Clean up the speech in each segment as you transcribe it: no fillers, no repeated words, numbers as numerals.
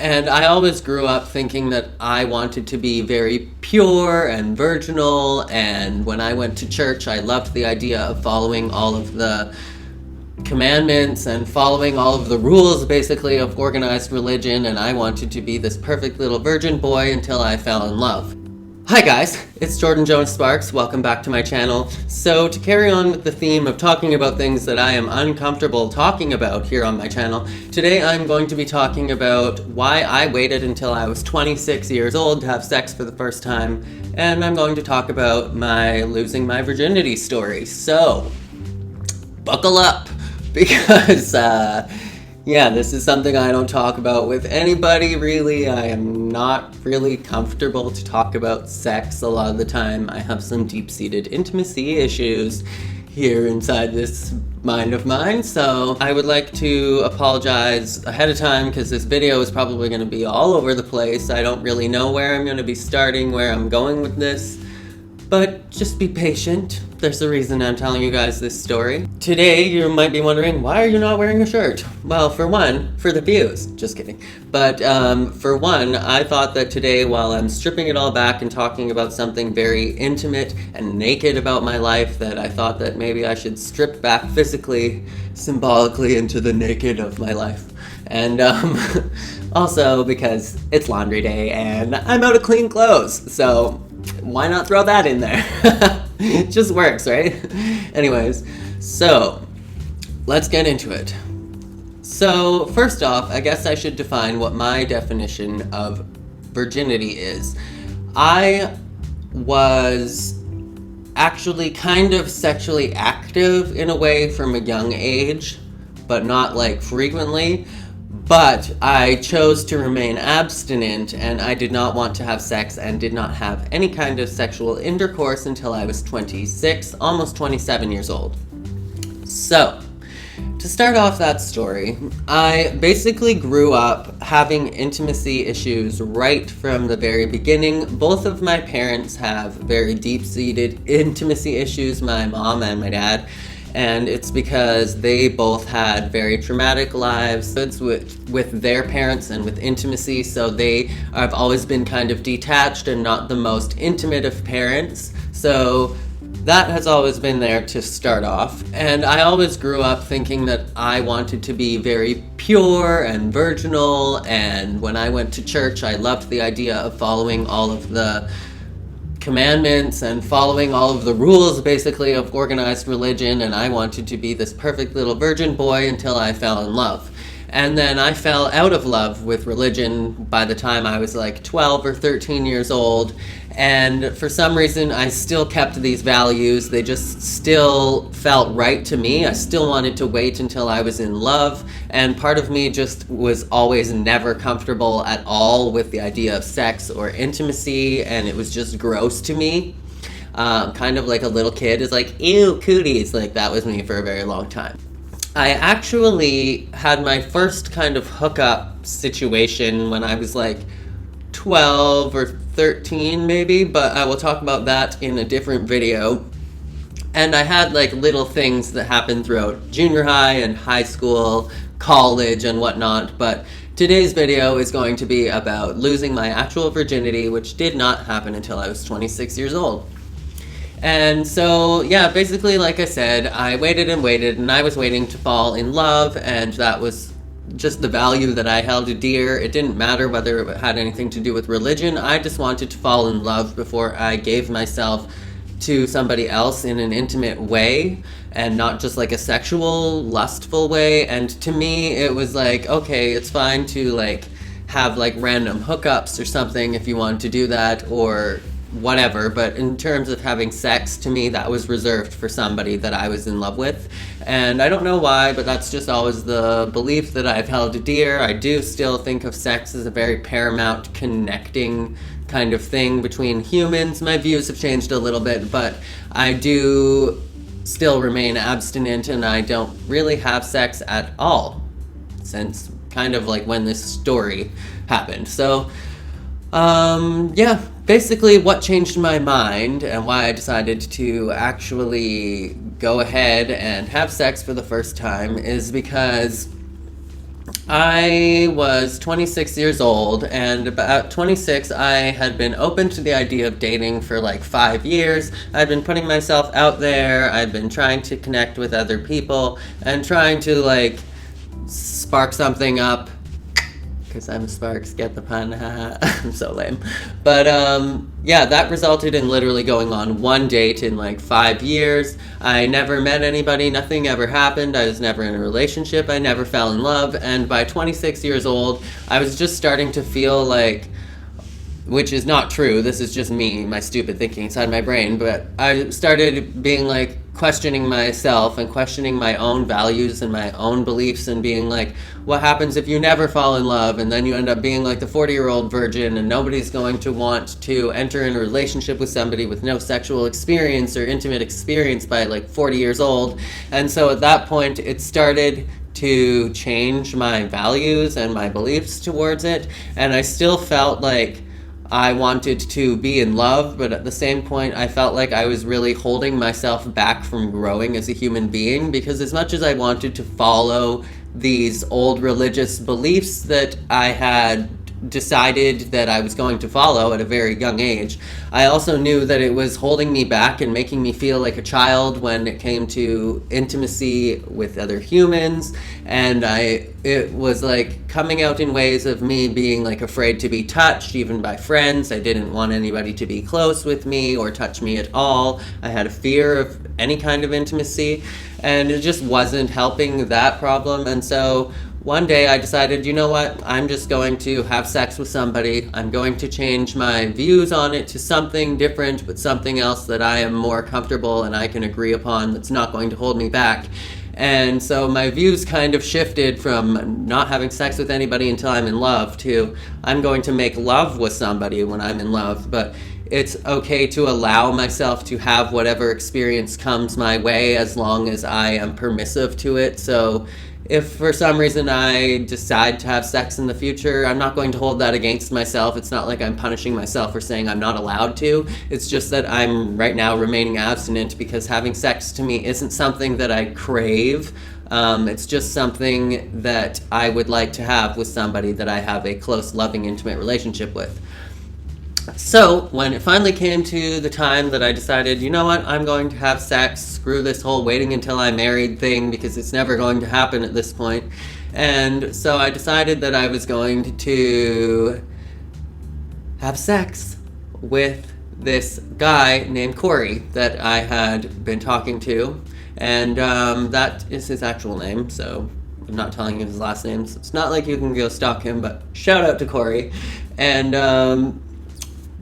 And I always grew up thinking that I wanted to be very pure and virginal, and when I went to church, I loved the idea of following all of the commandments and following all of the rules, basically, of organized religion, and I wanted to be this perfect little virgin boy until I fell in love. Hi guys, it's Jordan Jones Sparks. Welcome back to my channel. So to carry on with the theme of talking about things that I am uncomfortable talking about here on my channel, today I'm going to be talking about why I waited until I was 26 years old to have sex for the first time, and I'm going to talk about my losing my virginity story. So, buckle up, because this is something I don't talk about with anybody, really. I am not really comfortable to talk about sex a lot of the time. I have some deep-seated intimacy issues here inside this mind of mine, so I would like to apologize ahead of time because this video is probably going to be all over the place. I don't really know where I'm going to be starting, where I'm going with this, but just be patient. There's a reason I'm telling you guys this story. Today, you might be wondering, why are you not wearing a shirt? Well, for one, for the views. Just kidding. But for one, I thought that today, while I'm stripping it all back and talking about something very intimate and naked about my life, that I thought that maybe I should strip back physically, symbolically into the naked of my life. And also because it's laundry day and I'm out of clean clothes. So why not throw that in there? It just works, right? Anyways, so let's get into it. So first off, I guess I should define what my definition of virginity is. I was actually kind of sexually active in a way from a young age, but not like frequently. But I chose to remain abstinent, and I did not want to have sex and did not have any kind of sexual intercourse until I was 26, almost 27 years old. So, to start off that story, I basically grew up having intimacy issues right from the very beginning. Both of my parents have very deep-seated intimacy issues, my mom and my dad. And it's because they both had very traumatic lives with their parents and with intimacy, so they have always been kind of detached and not the most intimate of parents. So that has always been there to start off. And I always grew up thinking that I wanted to be very pure and virginal, and when I went to church, I loved the idea of following all of the commandments and following all of the rules, basically, of organized religion, and I wanted to be this perfect little virgin boy until I fell in love. And then I fell out of love with religion by the time I was like 12 or 13 years old, and for some reason I still kept these values. They just still felt right to me. I still wanted to wait until I was in love, and part of me just was always never comfortable at all with the idea of sex or intimacy, and it was just gross to me. Kind of like a little kid is like, ew, cooties. Like, that was me for a very long time. I actually had my first kind of hookup situation when I was like 12 or 13 maybe, but I will talk about that in a different video. And I had like little things that happened throughout junior high and high school, college and whatnot, but today's video is going to be about losing my actual virginity, which did not happen until I was 26 years old. And so, yeah, basically, like I said, I waited and waited, and I was waiting to fall in love, and that was just the value that I held dear. It didn't matter whether it had anything to do with religion. I just wanted to fall in love before I gave myself to somebody else in an intimate way, and not just like a sexual, lustful way. And to me, it was like, okay, it's fine to like have like random hookups or something if you want to do that, or whatever, but in terms of having sex, to me, that was reserved for somebody that I was in love with. And I don't know why, but that's just always the belief that I've held dear. I do still think of sex as a very paramount connecting kind of thing between humans. My views have changed a little bit, but I do still remain abstinent, and I don't really have sex at all since kind of like when this story happened. So basically what changed my mind and why I decided to actually go ahead and have sex for the first time is because I was 26 years old, and about 26, I had been open to the idea of dating for like 5 years. I'd been putting myself out there, I'd been trying to connect with other people, and trying to like spark something up. Because I'm Sparks, get the pun, haha. I'm so lame. But yeah, that resulted in literally going on one date in like 5 years. I never met anybody, nothing ever happened. I was never in a relationship, I never fell in love. And by 26 years old, I was just starting to feel like, which is not true, this is just me, my stupid thinking inside my brain, but I started being like questioning myself and questioning my own values and my own beliefs and being like, what happens if you never fall in love and then you end up being like the 40-year-old virgin and nobody's going to want to enter in a relationship with somebody with no sexual experience or intimate experience by like 40 years old. And so at that point it started to change my values and my beliefs towards it, and I still felt like I wanted to be in love, but at the same point, I felt like I was really holding myself back from growing as a human being, because as much as I wanted to follow these old religious beliefs that I had decided that I was going to follow at a very young age, I also knew that it was holding me back and making me feel like a child when it came to intimacy with other humans, and it was like coming out in ways of me being like afraid to be touched even by friends. I didn't want anybody to be close with me or touch me at all. I had a fear of any kind of intimacy, and it just wasn't helping that problem. And so one day I decided, you know what, I'm just going to have sex with somebody. I'm going to change my views on it to something different, but something else that I am more comfortable and I can agree upon, that's not going to hold me back. And so my views kind of shifted from not having sex with anybody until I'm in love to I'm going to make love with somebody when I'm in love, but it's okay to allow myself to have whatever experience comes my way as long as I am permissive to it. So if for some reason I decide to have sex in the future, I'm not going to hold that against myself. It's not like I'm punishing myself for saying I'm not allowed to. It's just that I'm right now remaining abstinent because having sex to me isn't something that I crave. It's just something that I would like to have with somebody that I have a close, loving, intimate relationship with. So when it finally came to the time that I decided, you know what, I'm going to have sex, screw this whole waiting until I'm married thing, because it's never going to happen at this point. And so I decided that I was going to have sex with this guy named Corey that I had been talking to. And that is his actual name, so I'm not telling you his last name. So it's not like you can go stalk him, but shout out to Corey. And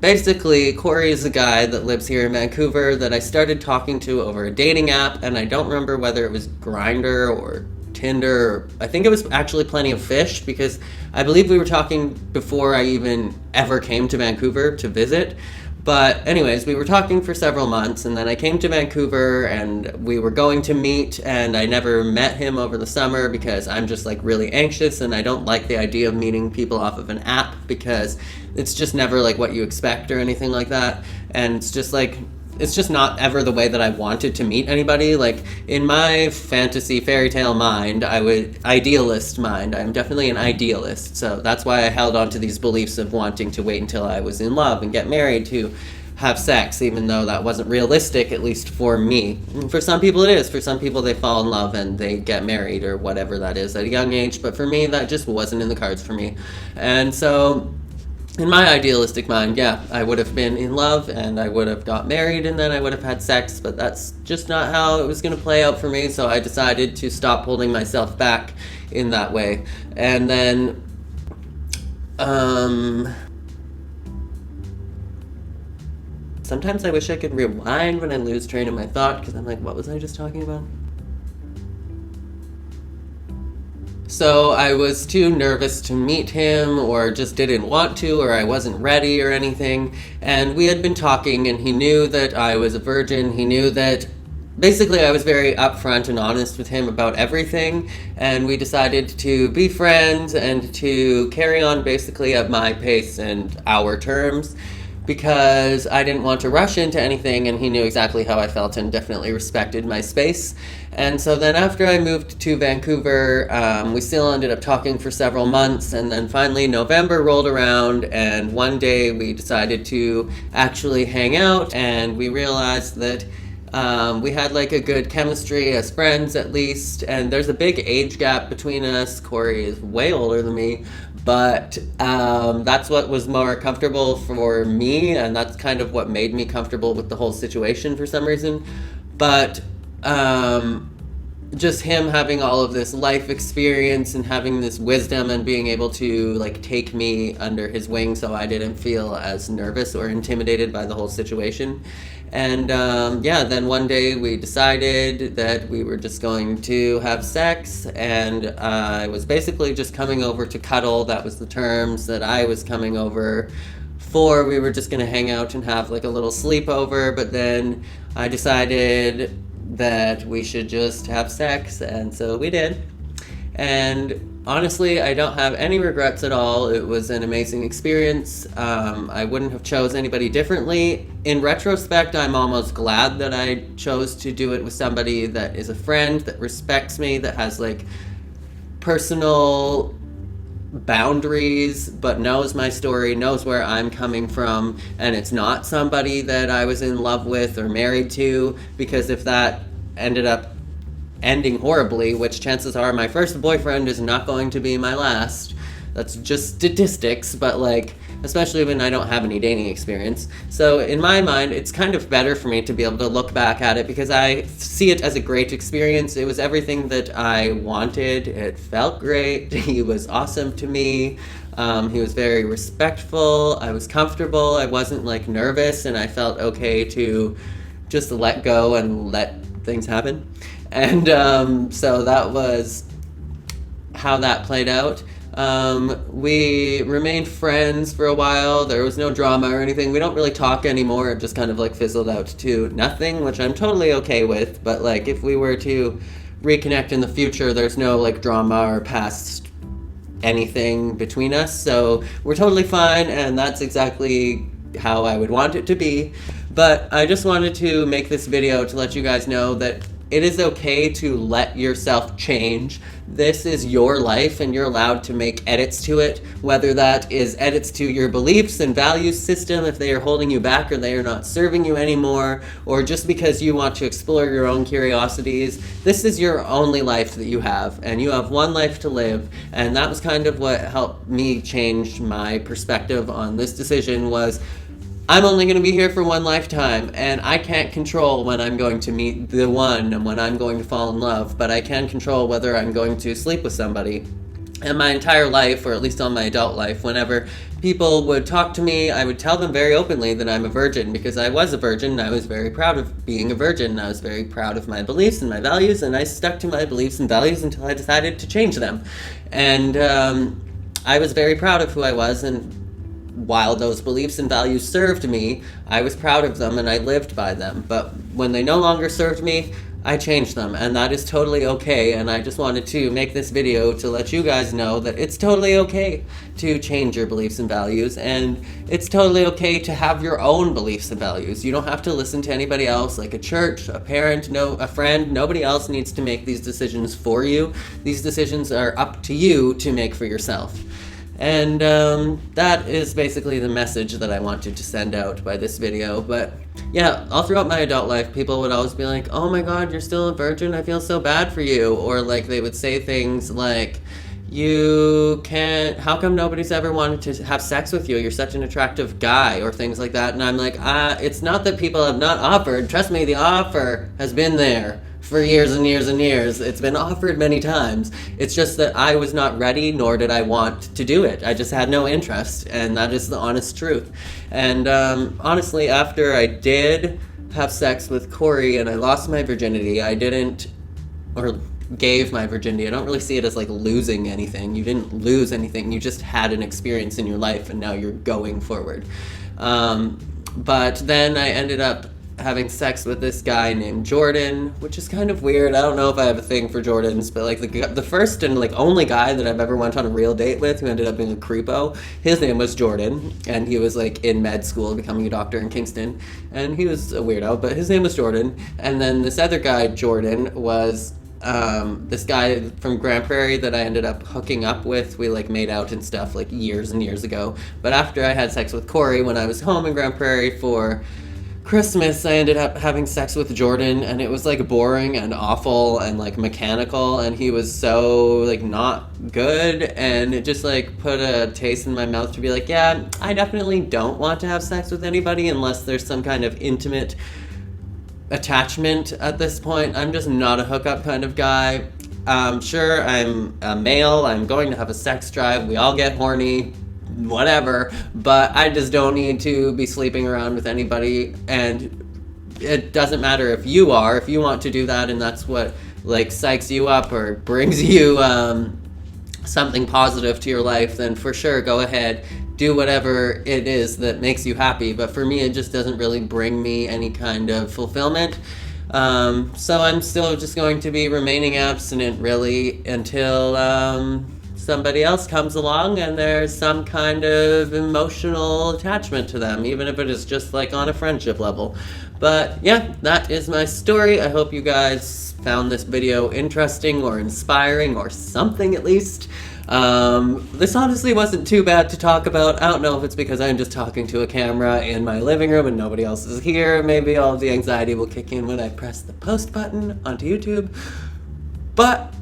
basically, Corey is a guy that lives here in Vancouver that I started talking to over a dating app, and I don't remember whether it was Grindr or Tinder, or I think it was actually Plenty of Fish, because I believe we were talking before I even ever came to Vancouver to visit. But anyways, we were talking for several months, and then I came to Vancouver and we were going to meet, and I never met him over the summer because I'm just like really anxious and I don't like the idea of meeting people off of an app because it's just never like what you expect or anything like that. And it's just not ever the way that I wanted to meet anybody. Like in my fantasy fairy tale mind, idealist mind, I'm definitely an idealist. So that's why I held on to these beliefs of wanting to wait until I was in love and get married to have sex, even though that wasn't realistic, at least for me. For some people it is. For some people they fall in love and they get married or whatever that is at a young age. But for me, that just wasn't in the cards for me. And so in my idealistic mind, yeah, I would have been in love and I would have got married and then I would have had sex, but that's just not how it was going to play out for me, so I decided to stop holding myself back in that way. And then, sometimes I wish I could rewind when I lose train of my thought, because I'm like, what was I just talking about? So I was too nervous to meet him, or just didn't want to, or I wasn't ready or anything. And we had been talking, and he knew that I was a virgin. He knew that basically I was very upfront and honest with him about everything. And we decided to be friends and to carry on basically at my pace and our terms. because I didn't want to rush into anything, and he knew exactly how I felt and definitely respected my space. And so then after I moved to Vancouver, we still ended up talking for several months, and then finally November rolled around, and one day we decided to actually hang out, and we realized that we had like a good chemistry as friends, at least, and there's a big age gap between us. Corey is way older than me, but that's what was more comfortable for me, and that's kind of what made me comfortable with the whole situation for some reason. But just him having all of this life experience and having this wisdom and being able to like take me under his wing so I didn't feel as nervous or intimidated by the whole situation. And then one day we decided that we were just going to have sex, and I was basically just coming over to cuddle. That was the terms that I was coming over for. We were just going to hang out and have like a little sleepover, but then I decided that we should just have sex, and so we did. And honestly, I don't have any regrets at all. It was an amazing experience. I wouldn't have chose anybody differently. In retrospect, I'm almost glad that I chose to do it with somebody that is a friend, that respects me, that has like personal boundaries, but knows my story, knows where I'm coming from, and it's not somebody that I was in love with or married to, because if that ended up ending horribly, which chances are my first boyfriend is not going to be my last. That's just statistics, but like, especially when I don't have any dating experience. So in my mind, it's kind of better for me to be able to look back at it because I see it as a great experience. It was everything that I wanted. It felt great. He was awesome to me. He was very respectful. I was comfortable. I wasn't like nervous, and I felt okay to just let go and let things happen. And so that was how that played out. We remained friends for a while. There was no drama or anything. We don't really talk anymore. It just kind of like fizzled out to nothing, which I'm totally okay with. But like if we were to reconnect in the future, there's no like drama or past anything between us. So we're totally fine, and that's exactly how I would want it to be. But I just wanted to make this video to let you guys know that it is okay to let yourself change. This is your life, and you're allowed to make edits to it, whether that is edits to your beliefs and values system if they are holding you back or they are not serving you anymore, or just because you want to explore your own curiosities. This is your only life that you have, and you have one life to live, and that was kind of what helped me change my perspective on this decision. Was I'm only going to be here for one lifetime, and I can't control when I'm going to meet the one and when I'm going to fall in love, but I can control whether I'm going to sleep with somebody. And my entire life, or at least on my adult life, whenever people would talk to me, I would tell them very openly that I'm a virgin, because I was a virgin, and I was very proud of being a virgin, and I was very proud of my beliefs and my values, and I stuck to my beliefs and values until I decided to change them. And I was very proud of who I was, and while those beliefs and values served me, I was proud of them and I lived by them. But when they no longer served me, I changed them, and that is totally okay. And I just wanted to make this video to let you guys know that it's totally okay to change your beliefs and values, and it's totally okay to have your own beliefs and values. You don't have to listen to anybody else, like a church, a parent, a friend. Nobody else needs to make these decisions for you. These decisions are up to you to make for yourself. And that is basically the message that I wanted to send out by this video. But yeah, all throughout my adult life, people would always be like, oh my god, you're still a virgin, I feel so bad for you. Or like they would say things like, how come nobody's ever wanted to have sex with you? You're such an attractive guy, or things like that. And I'm like, it's not that people have not offered. Trust me, the offer has been there for years and years and years. It's been offered many times. It's just that I was not ready, nor did I want to do it. I just had no interest, and that is the honest truth. And honestly, after I did have sex with Corey and I lost my virginity, gave my virginity. I don't really see it as like losing anything. You didn't lose anything. You just had an experience in your life, and now you're going forward. But then I ended up having sex with this guy named Jordan, which is kind of weird. I don't know if I have a thing for Jordans, but like the first and like only guy that I've ever went on a real date with who ended up being a creepo, his name was Jordan, and he was like in med school becoming a doctor in Kingston, and he was a weirdo, but his name was Jordan. And then this other guy, Jordan, was this guy from Grand Prairie that I ended up hooking up with. We like made out and stuff like years and years ago. But after I had sex with Corey when I was home in Grand Prairie for Christmas, I ended up having sex with Jordan, and it was like boring and awful and like mechanical, and he was so like not good, and it just like put a taste in my mouth to be like, yeah, I definitely don't want to have sex with anybody unless there's some kind of intimate attachment at this point. I'm just not a hookup kind of guy. Sure, I'm a male, I'm going to have a sex drive, we all get horny, whatever, but I just don't need to be sleeping around with anybody, and it doesn't matter if you want to do that and that's what like psychs you up or brings you something positive to your life, then for sure go ahead, do whatever it is that makes you happy. But for me, it just doesn't really bring me any kind of fulfillment. So I'm still just going to be remaining abstinent really until somebody else comes along and there's some kind of emotional attachment to them, even if it is just like on a friendship level. But yeah, that is my story. I hope you guys found this video interesting or inspiring or something at least. This honestly wasn't too bad to talk about. I don't know if it's because I'm just talking to a camera in my living room and nobody else is here. Maybe all of the anxiety will kick in when I press the post button onto YouTube. But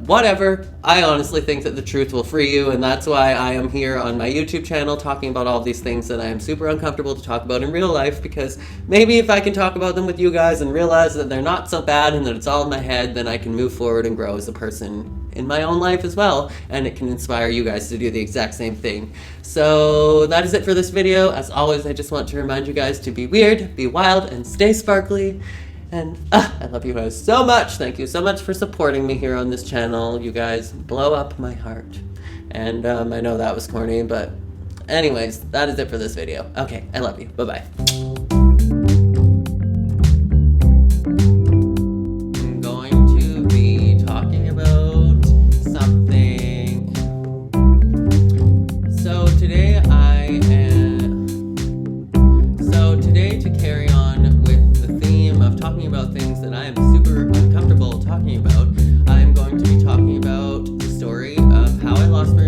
whatever. I honestly think that the truth will free you, and that's why I am here on my YouTube channel talking about all these things that I am super uncomfortable to talk about in real life, because maybe if I can talk about them with you guys and realize that they're not so bad and that it's all in my head, then I can move forward and grow as a person in my own life as well, and it can inspire you guys to do the exact same thing. So that is it for this video. As always, I just want to remind you guys to be weird, be wild, and stay sparkly. And I love you guys so much. Thank you so much for supporting me here on this channel. You guys blow up my heart. And I know that was corny, but anyways, that is it for this video. Okay, I love you. Bye-bye. I'm going to be talking about something. So today to carry on with the theme of talking about things that I am super uncomfortable talking about, I'm going to be talking about the story of how I lost my